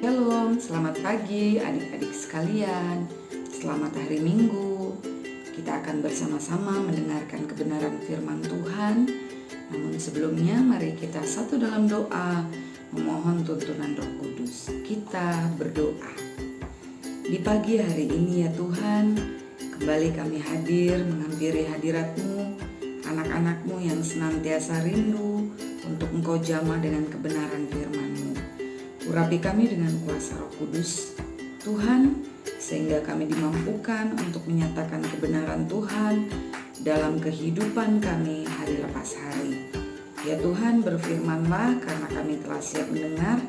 Shalom, selamat pagi adik-adik sekalian. Selamat hari Minggu. Kita akan bersama-sama mendengarkan kebenaran firman Tuhan. Namun sebelumnya mari kita satu dalam doa memohon tuntunan Roh Kudus. Kita berdoa. Di pagi hari ini ya Tuhan, kembali kami hadir menghampiri hadirat-Mu, anak-anak-Mu yang senantiasa rindu untuk Engkau jamah dengan kebenaran firman-Mu. Urapi kami dengan kuasa Roh Kudus, Tuhan, sehingga kami dimampukan untuk menyatakan kebenaran Tuhan dalam kehidupan kami hari lepas hari. Ya Tuhan, berfirman-Lah karena kami telah siap mendengar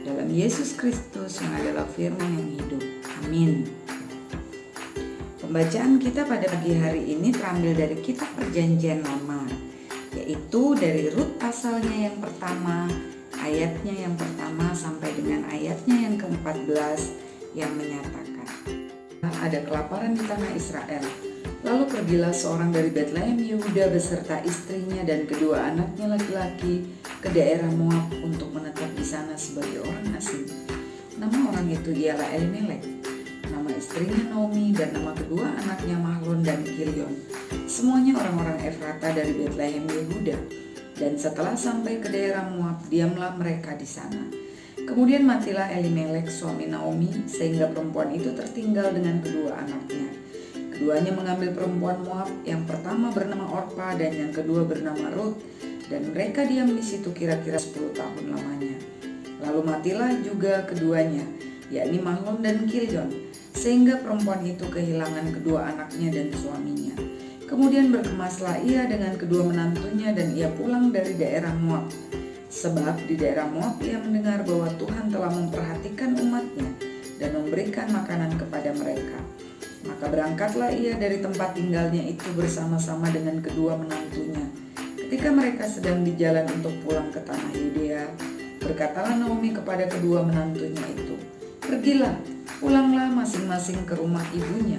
dalam Yesus Kristus yang adalah firman yang hidup. Amin. Pembacaan kita pada pagi hari ini terambil dari kitab Perjanjian Lama, yaitu dari Rut pasalnya yang pertama, ayatnya yang pertama sampai dengan ayatnya yang ke-14 yang menyatakan, ada kelaparan di tanah Israel. Lalu pergilah seorang dari Betlehem Yehuda beserta istrinya dan kedua anaknya laki-laki ke daerah Moab untuk menetap di sana sebagai orang asing. Nama orang itu ialah Elimelek, nama istrinya Naomi, dan nama kedua anaknya Mahlon dan Kilion. Semuanya orang-orang Efrata dari Betlehem Yehuda. Dan setelah sampai ke daerah Moab, diamlah mereka di sana. Kemudian matilah Elimelek suami Naomi, sehingga perempuan itu tertinggal dengan kedua anaknya. Keduanya mengambil perempuan Moab, yang pertama bernama Orpa dan yang kedua bernama Rut, dan mereka diam di situ kira-kira 10 tahun lamanya. Lalu matilah juga keduanya, yakni Mahlon dan Kilion, sehingga perempuan itu kehilangan kedua anaknya dan suaminya. Kemudian berkemaslah ia dengan kedua menantunya dan ia pulang dari daerah Moab. Sebab di daerah Moab ia mendengar bahwa Tuhan telah memperhatikan umatnya dan memberikan makanan kepada mereka. Maka berangkatlah ia dari tempat tinggalnya itu bersama-sama dengan kedua menantunya. Ketika mereka sedang di jalan untuk pulang ke tanah Yudea, berkatalah Naomi kepada kedua menantunya itu, "Pergilah, pulanglah masing-masing ke rumah ibunya.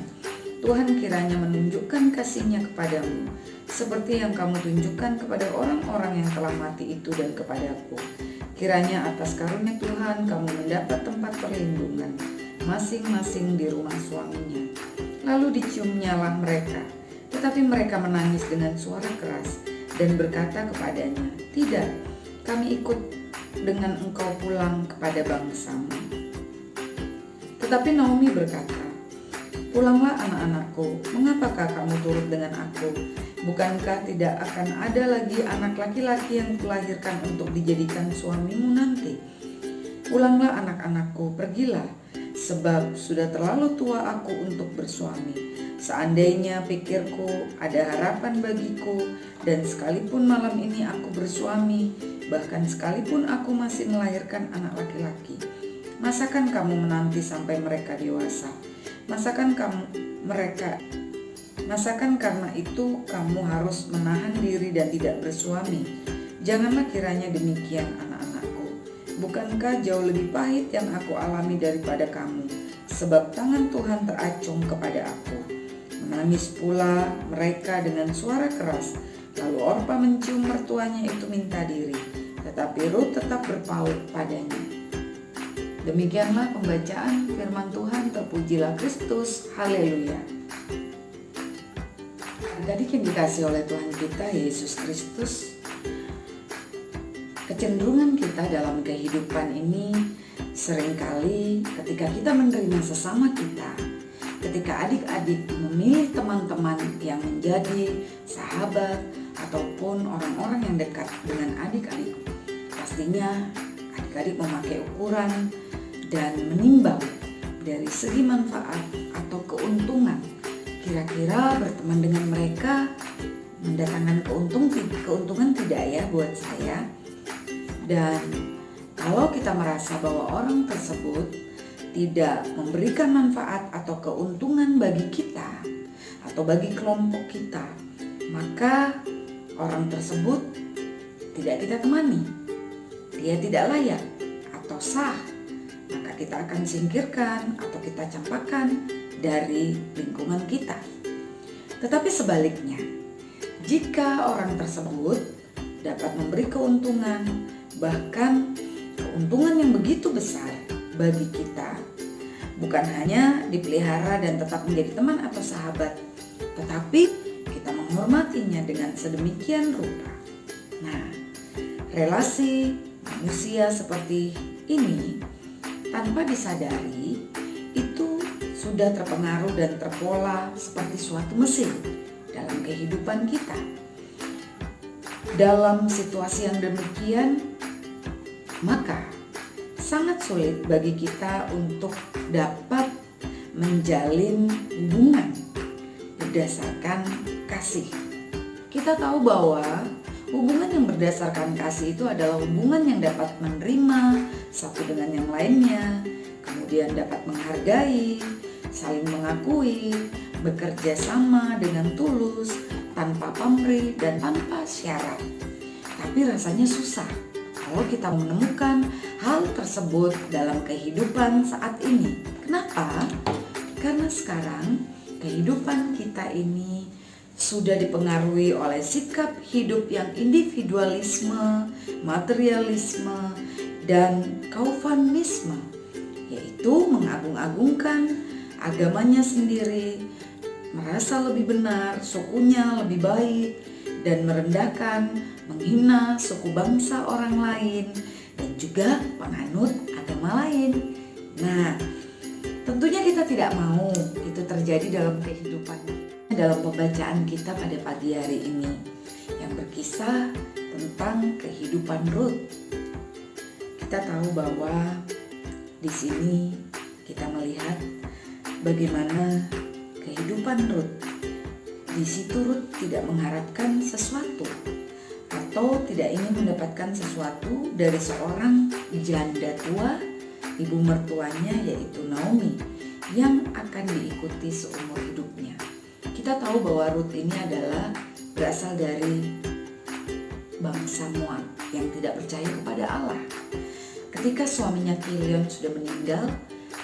Tuhan kiranya menunjukkan kasih-Nya kepadamu, seperti yang kamu tunjukkan kepada orang-orang yang telah mati itu dan kepadaku. Kiranya atas karunia Tuhan kamu mendapat tempat perlindungan, masing-masing di rumah suaminya." Lalu diciumnyalah mereka, tetapi mereka menangis dengan suara keras dan berkata kepadanya, "Tidak, kami ikut dengan engkau pulang kepada bangsamu." Tetapi Naomi berkata, "Pulanglah anak-anakku, mengapakah kamu turut dengan aku? Bukankah tidak akan ada lagi anak laki-laki yang kulahirkan untuk dijadikan suamimu nanti? Pulanglah anak-anakku, pergilah, sebab sudah terlalu tua aku untuk bersuami. Seandainya pikirku ada harapan bagiku, dan sekalipun malam ini aku bersuami, bahkan sekalipun aku masih melahirkan anak laki-laki, masakan kamu menanti sampai mereka dewasa? Masakan karena itu kamu harus menahan diri dan tidak bersuami? Janganlah kiranya demikian, anak-anakku. Bukankah jauh lebih pahit yang aku alami daripada kamu? Sebab tangan Tuhan teracung kepada aku." Menangis pula mereka dengan suara keras. Lalu Orpa mencium mertuanya itu minta diri, tetapi Rut tetap berpaut padanya. Demikianlah pembacaan firman Tuhan, terpujilah Kristus, haleluya. Adik-adik yang dikasihi oleh Tuhan kita Yesus Kristus, kecenderungan kita dalam kehidupan ini seringkali ketika kita menerima sesama kita, ketika adik-adik memilih teman-teman yang menjadi sahabat ataupun orang-orang yang dekat dengan adik-adik, pastinya adik-adik memakai ukuran dan menimbang dari segi manfaat atau keuntungan. Kira-kira berteman dengan mereka mendatangkan keuntungan tidak ya buat saya? Dan kalau kita merasa bahwa orang tersebut tidak memberikan manfaat atau keuntungan bagi kita atau bagi kelompok kita, maka orang tersebut tidak kita temani. Dia tidak layak atau sah, maka kita akan singkirkan atau kita campakkan dari lingkungan kita. Tetapi sebaliknya, jika orang tersebut dapat memberi keuntungan, bahkan keuntungan yang begitu besar bagi kita bukan hanya dipelihara dan tetap menjadi teman atau sahabat, tetapi kita menghormatinya dengan sedemikian rupa. Nah, relasi manusia seperti ini tanpa disadari itu sudah terpengaruh dan terpola seperti suatu mesin dalam kehidupan kita. Dalam situasi yang demikian, maka sangat sulit bagi kita untuk dapat menjalin hubungan berdasarkan kasih. Kita tahu bahwa hubungan yang berdasarkan kasih itu adalah hubungan yang dapat menerima satu dengan yang lainnya, kemudian dapat menghargai, saling mengakui, bekerja sama dengan tulus, tanpa pamrih dan tanpa syarat. Tapi rasanya susah kalau kita menemukan hal tersebut dalam kehidupan saat ini. Kenapa? Karena sekarang kehidupan kita ini sudah dipengaruhi oleh sikap hidup yang individualisme, materialisme, dan kaufanisme, yaitu mengagung-agungkan agamanya sendiri, merasa lebih benar, sukunya lebih baik, dan merendahkan, menghina suku bangsa orang lain, dan juga penganut agama lain. Nah, tentunya kita tidak mau itu terjadi dalam kehidupan. Dalam pembacaan kita pada pagi hari ini yang berkisah tentang kehidupan Rut, kita tahu bahwa di sini kita melihat bagaimana kehidupan Rut. Di situ Rut tidak mengharapkan sesuatu atau tidak ingin mendapatkan sesuatu dari seorang janda tua, ibu mertuanya yaitu Naomi, yang akan diikuti seumur hidupnya. Kita tahu bahwa Rut ini adalah berasal dari bangsa Moab yang tidak percaya kepada Allah. Ketika suaminya Kilion sudah meninggal,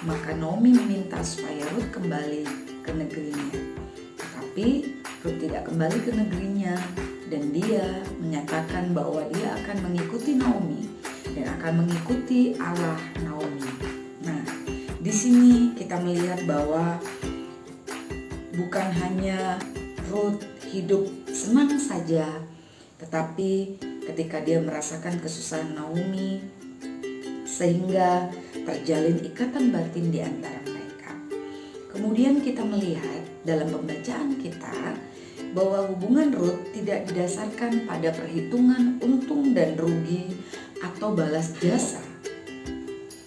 maka Naomi meminta supaya Rut kembali ke negerinya. Tetapi Rut tidak kembali ke negerinya dan dia menyatakan bahwa dia akan mengikuti Naomi dan akan mengikuti Allah Naomi. Nah, di sini kita melihat bahwa bukan hanya Rut hidup senang saja, tetapi ketika dia merasakan kesusahan Naomi, sehingga terjalin ikatan batin di antara mereka. Kemudian kita melihat dalam pembacaan kita bahwa hubungan Rut tidak didasarkan pada perhitungan untung dan rugi atau balas jasa.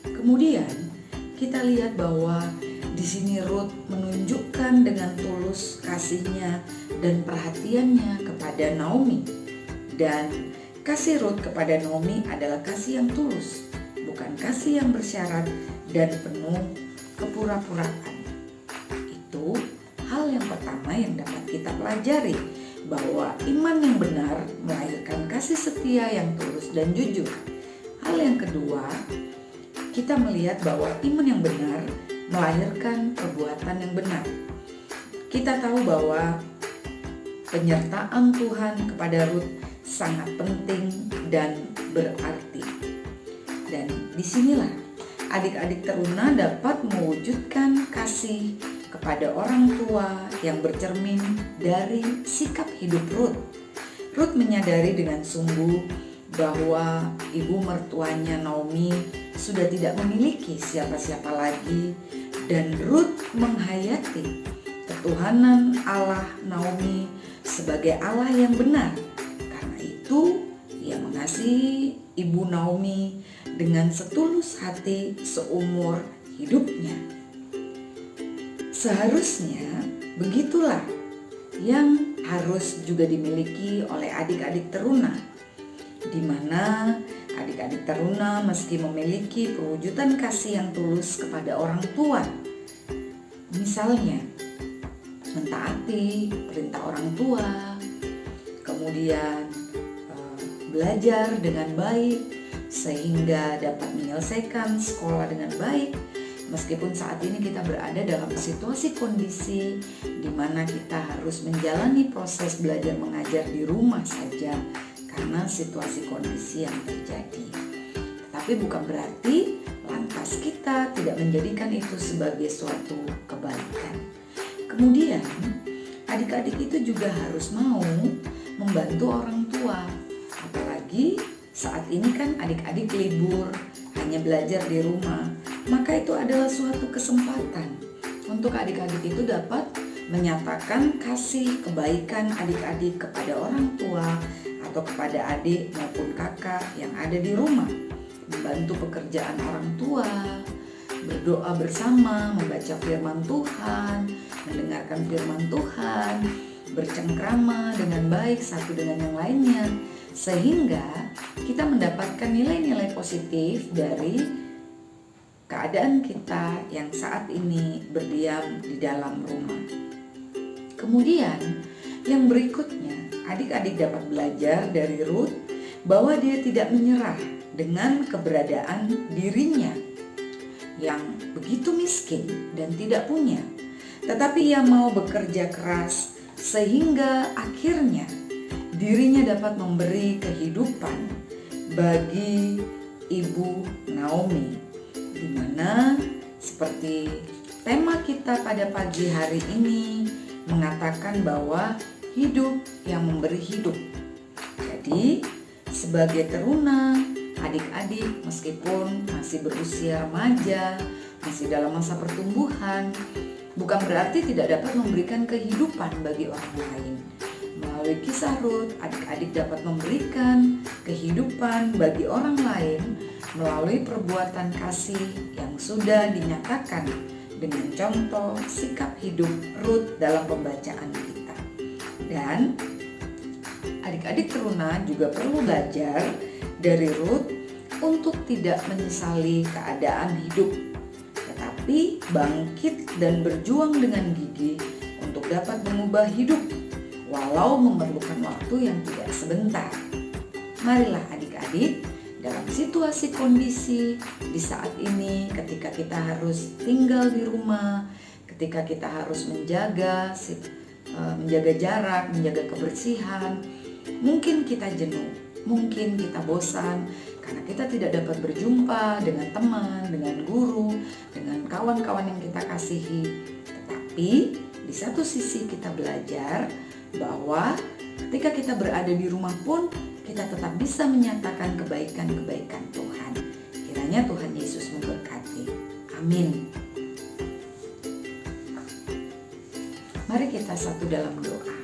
Kemudian kita lihat bahwa di sini Rut menunjukkan dengan tulus kasihnya dan perhatiannya kepada Naomi. Dan kasih Rut kepada Naomi adalah kasih yang tulus, bukan kasih yang bersyarat dan penuh kepura-puraan. Itu hal yang pertama yang dapat kita pelajari, bahwa iman yang benar melahirkan kasih setia yang tulus dan jujur. Hal yang kedua, kita melihat bahwa iman yang benar melahirkan perbuatan yang benar. Kita tahu bahwa penyertaan Tuhan kepada Rut sangat penting dan berarti. Dan disinilah adik-adik teruna dapat mewujudkan kasih kepada orang tua yang bercermin dari sikap hidup Rut. Rut menyadari dengan sungguh bahwa ibu mertuanya Naomi sudah tidak memiliki siapa-siapa lagi, dan Rut menghayati ketuhanan Allah Naomi sebagai Allah yang benar. Karena itu ia mengasihi ibu Naomi dengan setulus hati seumur hidupnya. Seharusnya begitulah yang harus juga dimiliki oleh adik-adik teruna, di mana adik-adik teruna meski memiliki perwujudan kasih yang tulus kepada orang tua, misalnya mentaati perintah orang tua, kemudian belajar dengan baik sehingga dapat menyelesaikan sekolah dengan baik, meskipun saat ini kita berada dalam situasi kondisi di mana kita harus menjalani proses belajar mengajar di rumah saja karena situasi kondisi yang terjadi. Tetapi bukan berarti lantas aktivitas kita, tidak menjadikan itu sebagai suatu kebaikan. Kemudian adik-adik itu juga harus mau membantu orang tua. Apalagi saat ini kan adik-adik libur, hanya belajar di rumah. Maka itu adalah suatu kesempatan untuk adik-adik itu dapat menyatakan kasih kebaikan adik-adik kepada orang tua atau kepada adik maupun kakak yang ada di rumah. Membantu pekerjaan orang tua, berdoa bersama, membaca firman Tuhan, mendengarkan firman Tuhan, bercengkrama dengan baik satu dengan yang lainnya, sehingga kita mendapatkan nilai-nilai positif dari keadaan kita yang saat ini berdiam di dalam rumah. Kemudian yang berikutnya, adik-adik dapat belajar dari Ruth bahwa dia tidak menyerah dengan keberadaan dirinya yang begitu miskin dan tidak punya, tetapi ia mau bekerja keras sehingga akhirnya dirinya dapat memberi kehidupan bagi ibu Naomi, di mana seperti tema kita pada pagi hari ini mengatakan bahwa hidup yang memberi hidup. Jadi sebagai teruna, adik-adik meskipun masih berusia remaja, masih dalam masa pertumbuhan, bukan berarti tidak dapat memberikan kehidupan bagi orang lain. Melalui kisah Ruth, adik-adik dapat memberikan kehidupan bagi orang lain melalui perbuatan kasih yang sudah dinyatakan dengan contoh sikap hidup Ruth dalam pembacaan kita. Dan adik-adik teruna juga perlu belajar dari Ruth untuk tidak menyesali keadaan hidup, tetapi bangkit dan berjuang dengan gigih untuk dapat mengubah hidup walau memerlukan waktu yang tidak sebentar. Marilah adik-adik, dalam situasi kondisi di saat ini, ketika kita harus tinggal di rumah, ketika kita harus menjaga jarak, menjaga kebersihan, mungkin kita jenuh, mungkin kita bosan karena kita tidak dapat berjumpa dengan teman, dengan guru, dengan kawan-kawan yang kita kasihi. Tetapi di satu sisi kita belajar bahwa ketika kita berada di rumah pun kita tetap bisa menyatakan kebaikan-kebaikan Tuhan. Kiranya Tuhan Yesus memberkati. Amin. Mari kita satu dalam doa.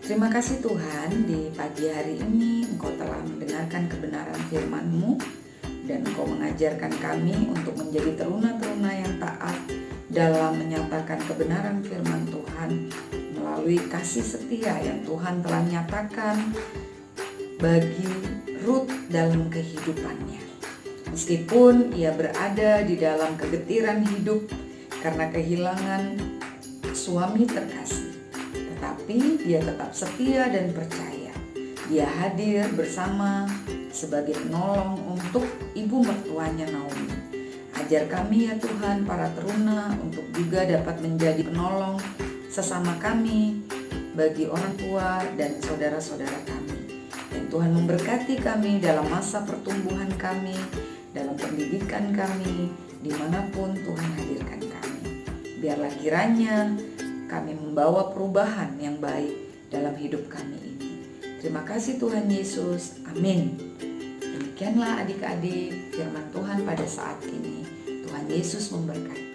Terima kasih Tuhan, di pagi hari ini Engkau telah mendengarkan kebenaran firman-Mu dan Engkau mengajarkan kami untuk menjadi teruna-teruna yang taat dalam menyatakan kebenaran firman Tuhan melalui kasih setia yang Tuhan telah nyatakan bagi Ruth dalam kehidupannya. Meskipun ia berada di dalam kegetiran hidup karena kehilangan suami terkasih, tetapi dia tetap setia dan percaya. Dia hadir bersama sebagai penolong untuk ibu mertuanya Naomi. Ajar kami ya Tuhan, para teruna, untuk juga dapat menjadi penolong sesama kami bagi orang tua dan saudara-saudara kami. Dan Tuhan memberkati kami dalam masa pertumbuhan kami, dalam pendidikan kami, dimanapun Tuhan hadirkan kami. Biarlah kiranya kami membawa perubahan yang baik dalam hidup kami ini. Terima kasih Tuhan Yesus. Amin. Demikianlah adik-adik firman Tuhan pada saat ini. Tuhan Yesus memberkati.